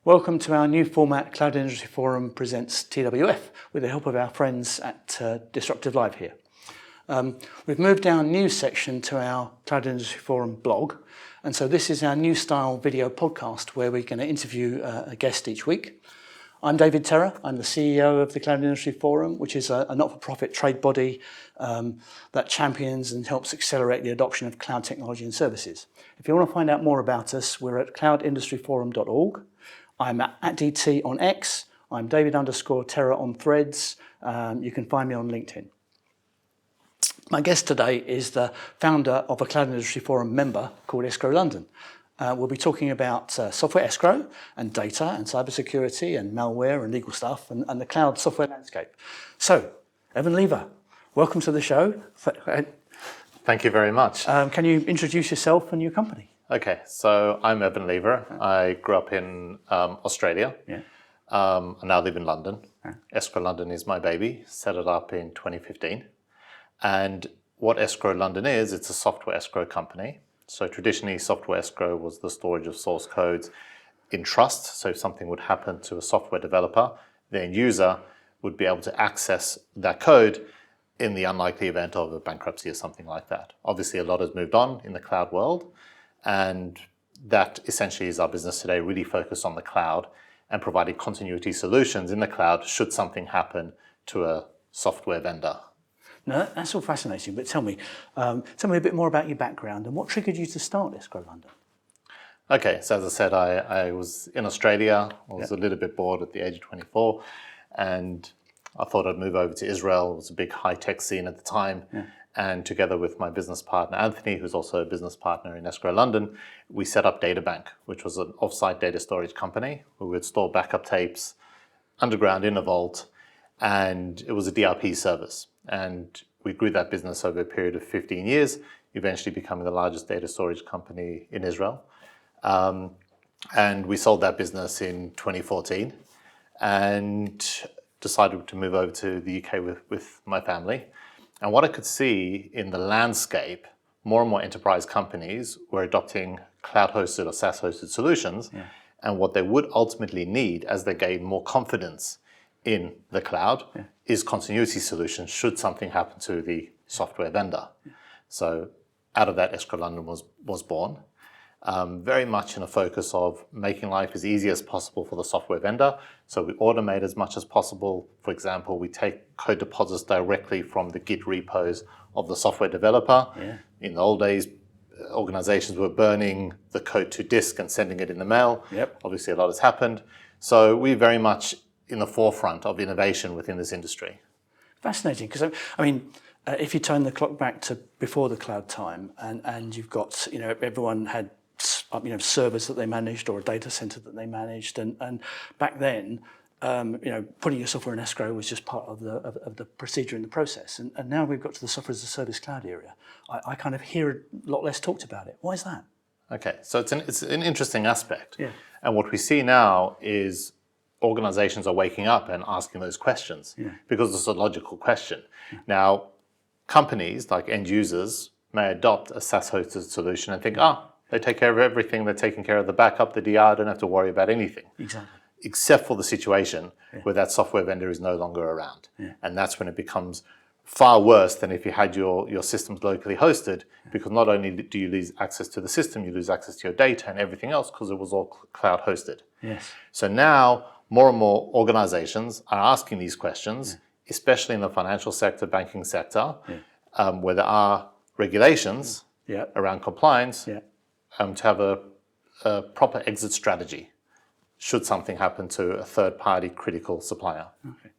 Welcome to our new format, Cloud Industry Forum presents TWF, with the help of our friends at Disruptive Live here. We've moved our news section to our Cloud Industry Forum blog, and so this is our new style video podcast where we're going to interview a guest each week. I'm David Terrar. I'm the CEO of the Cloud Industry Forum, which is a not-for-profit trade body that champions and helps accelerate the adoption of cloud technology and services. If you want to find out more about us, we're at cloudindustryforum.org. I'm at DT on X. I'm David_Terrar on Threads. You can find me on LinkedIn. My guest today is the founder of a Cloud Industry Forum member called Escrow London. We'll be talking about software escrow and data and cybersecurity and malware and legal stuff and the cloud software landscape. So, Evan Lever, welcome to the show. Thank you very much. Can you introduce yourself and your company? Okay, so I'm Evan Lever. I grew up in Australia. Yeah. I now live in London. Escrow London is my baby. Set it up in 2015. And what Escrow London is, it's a software escrow company. So traditionally, software escrow was the storage of source codes in trust. So if something would happen to a software developer, the end user would be able to access that code in the unlikely event of a bankruptcy or something like that. Obviously, a lot has moved on in the cloud world. And that essentially is our business today, really focused on the cloud and providing continuity solutions in the cloud should something happen to a software vendor. No, that's all fascinating, but tell me a bit more about your background and what triggered you to start Escrow London? Okay, so as I said, I was in Australia. I was a little bit bored at the age of 24, and I thought I'd move over to Israel. It was a big high-tech scene at the time. And together with my business partner, Anthony, who's also a business partner in Escrow London, we set up DataBank, which was an off-site data storage company where we would store backup tapes underground in a vault, and it was a DRP service. And we grew that business over a period of 15 years, eventually becoming the largest data storage company in Israel. And we sold that business in 2014 and decided to move over to the UK with my family. And what I could see in the landscape, more and more enterprise companies were adopting cloud-hosted or SaaS-hosted solutions. And what they would ultimately need as they gain more confidence in the cloud is continuity solutions should something happen to the software vendor. So out of that, Escrow London was born. Very much in a focus of making life as easy as possible for the software vendor. So we automate as much as possible. For example, we take code deposits directly from the Git repos of the software developer. In the old days, organizations were burning the code to disk and sending it in the mail. Obviously, a lot has happened. So we're very much in the forefront of innovation within this industry. Fascinating, because I mean, if you turn the clock back to before the cloud time, and you've got, everyone had servers that they managed or a data center that they managed, and back then, putting your software in escrow was just part of the procedure in the process. And now we've got to the software as a service cloud area. I kind of hear a lot less talked about it. Why is that? Okay, so it's an interesting aspect. And what we see now is organizations are waking up and asking those questions because it's a logical question. Now, companies like end users may adopt a SaaS-hosted solution and think, they take care of everything. They're taking care of the backup, the DR. I don't have to worry about anything. Exactly. Except for the situation where that software vendor is no longer around. And that's when it becomes far worse than if you had your systems locally hosted, because not only do you lose access to the system, you lose access to your data and everything else because it was all cloud hosted. So now more and more organizations are asking these questions, especially in the financial sector, banking sector, where there are regulations around compliance, to have a proper exit strategy should something happen to a third-party critical supplier. Okay.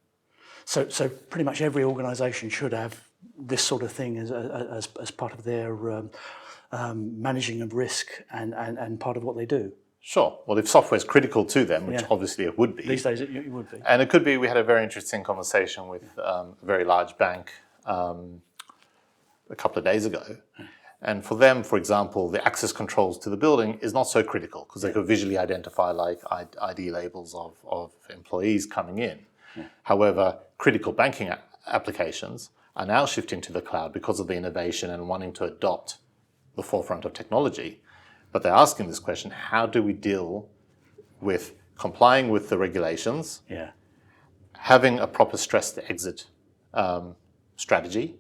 So pretty much every organization should have this sort of thing as part of their managing of risk and part of what they do. Sure. Well, if software is critical to them, which obviously it would be. These days it would be. And it could be. We had a very interesting conversation with a very large bank a couple of days ago. And for them, for example, the access controls to the building is not so critical because they could visually identify like ID labels of employees coming in. However, critical banking applications are now shifting to the cloud because of the innovation and wanting to adopt the forefront of technology. But they're asking this question, how do we deal with complying with the regulations, Yeah. having a proper stress to exit strategy,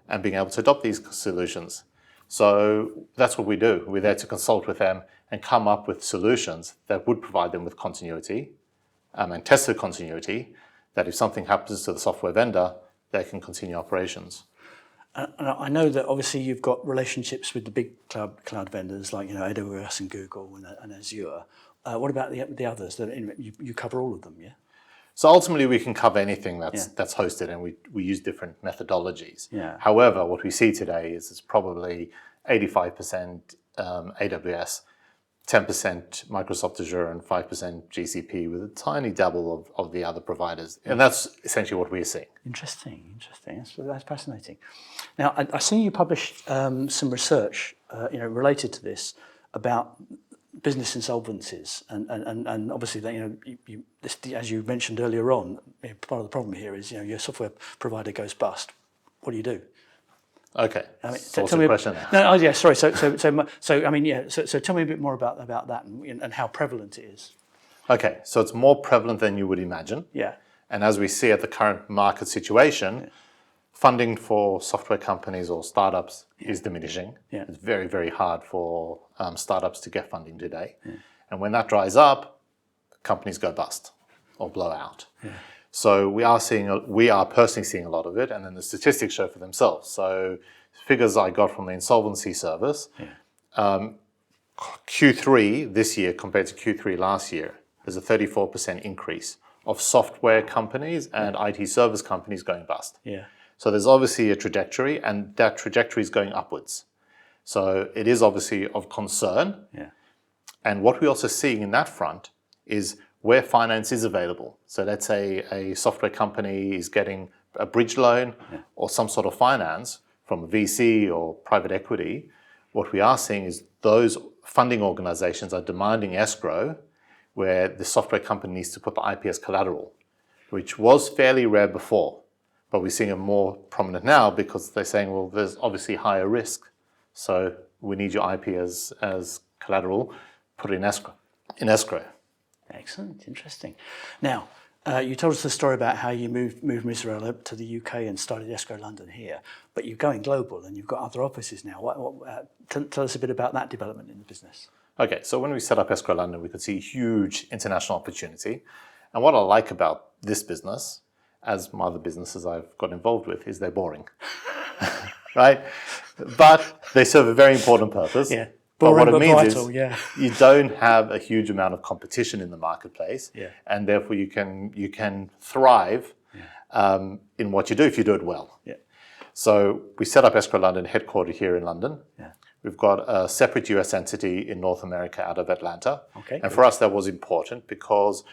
and being able to adopt these solutions. So that's what we do. We're there to consult with them and come up with solutions that would provide them with continuity and tested continuity, that if something happens to the software vendor, they can continue operations. And I know that obviously you've got relationships with the big cloud vendors like AWS and Google and Azure. What about the others? That you cover all of them, yeah? So ultimately, we can cover anything that's hosted, and we use different methodologies. Yeah. However, what we see today is it's probably 85% AWS, 10% Microsoft Azure, and 5% GCP, with a tiny dabble of the other providers. And that's essentially what we're seeing. Interesting. That's fascinating. Now, I see you published some research, related to this about business insolvencies, and obviously that as you mentioned earlier on, part of the problem here is your software provider goes bust. What do you do? Okay. Tell me a question now. No, yeah, sorry. So tell me a bit more about that and how prevalent it is. Okay, so it's more prevalent than you would imagine. Yeah. And as we see at the current market situation, funding for software companies or startups is diminishing. Yeah. It's very, very hard for startups to get funding today. Yeah. And when that dries up, companies go bust or blow out. Yeah. So we are personally seeing a lot of it, and then the statistics show for themselves. So figures I got from the insolvency service, Q3 this year compared to Q3 last year, there's a 34% increase of software companies and IT service companies going bust. Yeah. So there's obviously a trajectory, and that trajectory is going upwards. So it is obviously of concern. Yeah. And what we're also seeing in that front is where finance is available. So let's say a software company is getting a bridge loan or some sort of finance from a VC or private equity. What we are seeing is those funding organizations are demanding escrow, where the software company needs to put the IP as collateral, which was fairly rare before. But we're seeing it more prominent now because they're saying, well, there's obviously higher risk. So we need your IP as collateral, put it in escrow. Excellent, interesting. Now, you told us the story about how you moved from Israel up to the UK and started Escrow London here, but you're going global and you've got other offices now. Tell us a bit about that development in the business. Okay, so when we set up Escrow London, we could see huge international opportunity. And what I like about this business, as my other businesses I've got involved with, is they're boring, right? But they serve a very important purpose. Yeah. But what it means vital, is you don't have a huge amount of competition in the marketplace, and therefore you can thrive in what you do if you do it well. Yeah. So we set up Escrow London, headquartered here in London. Yeah. We've got a separate US entity in North America out of Atlanta. Okay. And for us that was important because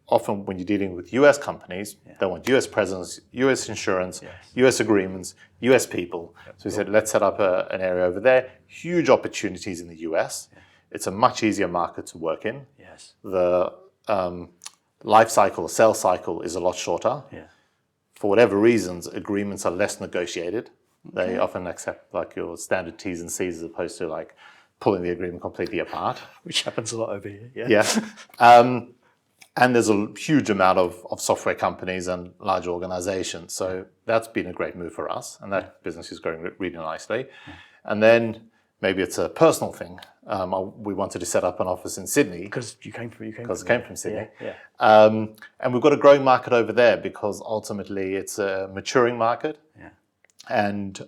often when you're dealing with US companies, they want US presence, US insurance, US agreements, US people. So we said, let's set up an area over there. Huge opportunities in the US. It's a much easier market to work in. Yes. The life cycle, sales cycle is a lot shorter. Yeah. For whatever reasons, agreements are less negotiated. They often accept like your standard T's and C's as opposed to like pulling the agreement completely apart. Which happens a lot over here. Yeah. And there's a huge amount of software companies and large organizations. So that's been a great move for us. And that business is growing really nicely. Yeah. And then maybe it's a personal thing. We wanted to set up an office in Sydney. Because you came from Sydney. Yeah. And we've got a growing market over there because ultimately it's a maturing market. Yeah. And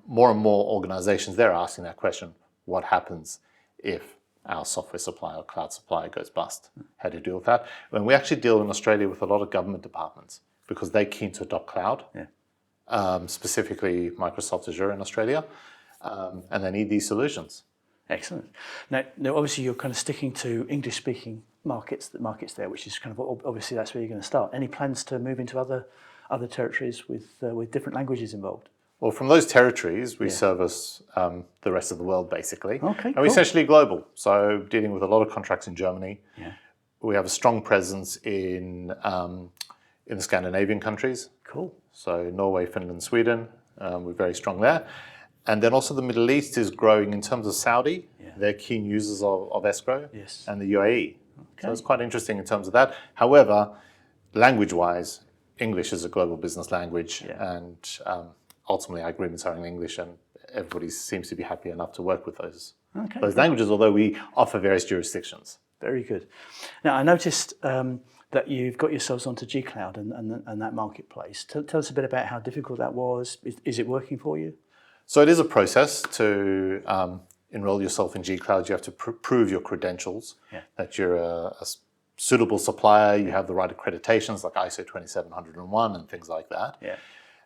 more and more organizations there are asking that question, what happens if our software supplier or cloud supplier goes bust? How do you deal with that? When we actually deal in Australia with a lot of government departments because they're keen to adopt cloud, specifically Microsoft Azure in Australia, and they need these solutions. Excellent. Now obviously you're kind of sticking to English-speaking markets there, which is kind of obviously that's where you're going to start. Any plans to move into other territories with different languages involved? Well, from those territories, we service the rest of the world, basically. Okay, and we're essentially global. So dealing with a lot of contracts in Germany. Yeah. We have a strong presence in the Scandinavian countries. Cool. So Norway, Finland, Sweden. We're very strong there. And then also the Middle East is growing in terms of Saudi. Yeah. They're keen users of escrow. Yes. And the UAE. So it's quite interesting in terms of that. However, language-wise, English is a global business language, and ultimately our agreements are in English, and everybody seems to be happy enough to work with those languages, although we offer various jurisdictions. Very good. Now, I noticed that you've got yourselves onto G-Cloud and that marketplace. Tell us a bit about how difficult that was. Is it working for you? So it is a process to enroll yourself in G-Cloud. You have to prove your credentials, that you're a suitable supplier, you have the right accreditations like ISO 27001 and things like that.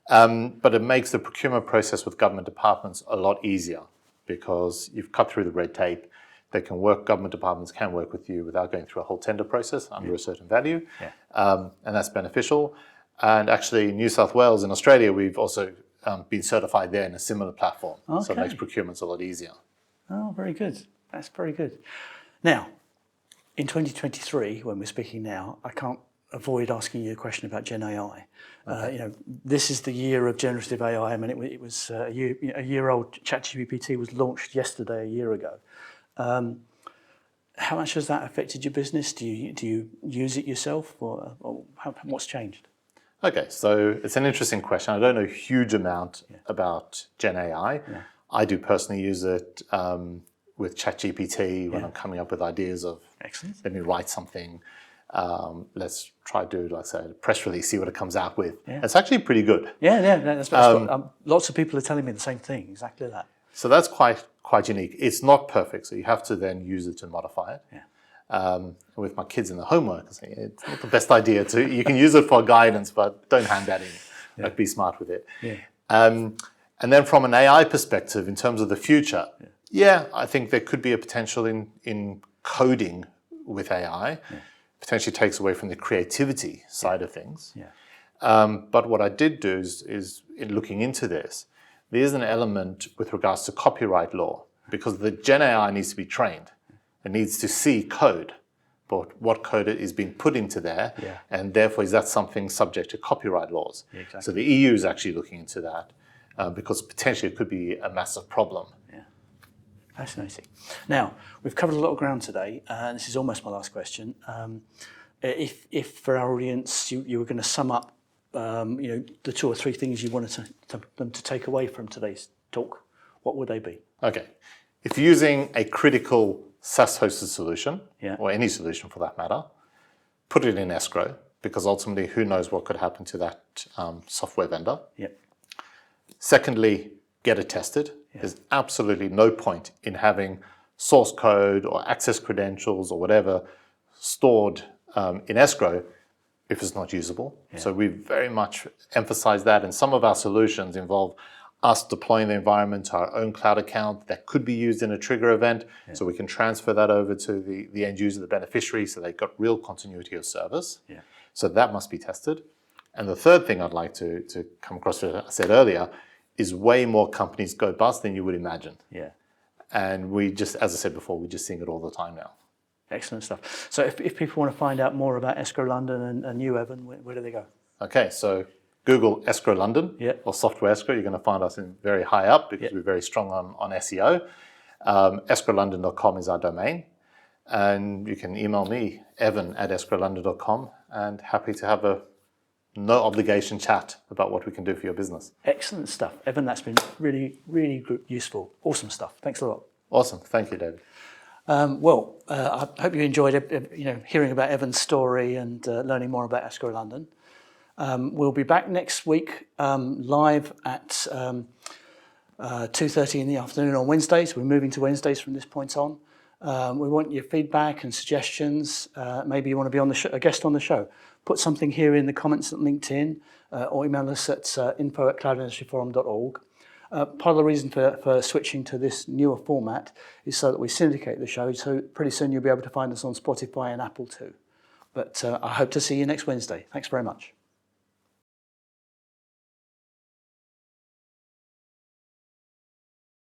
But it makes the procurement process with government departments a lot easier because you've cut through the red tape. They can work, government departments can work with you without going through a whole tender process under a certain value, and that's beneficial. And actually, in New South Wales, in Australia, we've also been certified there in a similar platform, so it makes procurements a lot easier. Oh, very good. That's very good. Now, in 2023, when we're speaking now, I can't avoid asking you a question about Gen AI. This is the year of generative AI. I mean, it was a year old. ChatGPT was launched yesterday, a year ago. How much has that affected your business? Do you use it yourself, or what's changed? Okay, so it's an interesting question. I don't know a huge amount about Gen AI. I do personally use it with ChatGPT when I'm coming up with ideas of, let me write something. Let's try to do, like say, a press release, see what it comes out with. It's actually pretty good. That's lots of people are telling me the same thing, exactly that. So that's quite unique. It's not perfect, so you have to then use it to modify it. With my kids in the homework, I say it's not the best idea to. You can use it for guidance, but don't hand that in. Like, be smart with it. And then from an AI perspective, in terms of the future, I think there could be a potential in coding with AI. Potentially takes away from the creativity side of things. But what I did do is in looking into this, there's an element with regards to copyright law, because the Gen AI needs to be trained. It needs to see code, but what code is being put into there, and therefore is that something subject to copyright laws? So the EU is actually looking into that, because potentially it could be a massive problem. Fascinating. Now, we've covered a lot of ground today, and this is almost my last question. If for our audience you were going to sum up the 2 or 3 things you wanted them to take away from today's talk, what would they be? Okay. If you're using a critical SaaS-hosted solution, or any solution for that matter, put it in escrow, because ultimately who knows what could happen to that software vendor. Secondly, get it tested. There's absolutely no point in having source code or access credentials or whatever stored in escrow if it's not usable. So we very much emphasize that, and some of our solutions involve us deploying the environment to our own cloud account that could be used in a trigger event, so we can transfer that over to the end user, the beneficiary, so they've got real continuity of service. So that must be tested. And the third thing I'd like to come across, as I said earlier, is way more companies go bust than you would imagine. And we just, as I said before, we're just seeing it all the time now. Excellent stuff. So if people want to find out more about Escrow London and you, Evan, where do they go? Okay, so Google Escrow London or Software Escrow. You're going to find us in very high up because we're very strong on SEO. Escrowlondon.com is our domain. And you can email me, evan@escrowlondon.com, and happy to have a no obligation chat about what we can do for your business. Excellent stuff. Evan, that's been really, really good, useful. Awesome stuff. Thanks a lot. Awesome. Thank you, David. I hope you enjoyed hearing about Evan's story and learning more about Escrow London. We'll be back next week live at 2:30 in the afternoon on Wednesdays. We're moving to Wednesdays from this point on. We want your feedback and suggestions. Maybe you want to be on a guest on the show. Put something here in the comments at LinkedIn or email us at info@cloudindustryforum.org. Part of the reason for switching to this newer format is so that we syndicate the show, so pretty soon you'll be able to find us on Spotify and Apple too. But I hope to see you next Wednesday. Thanks very much.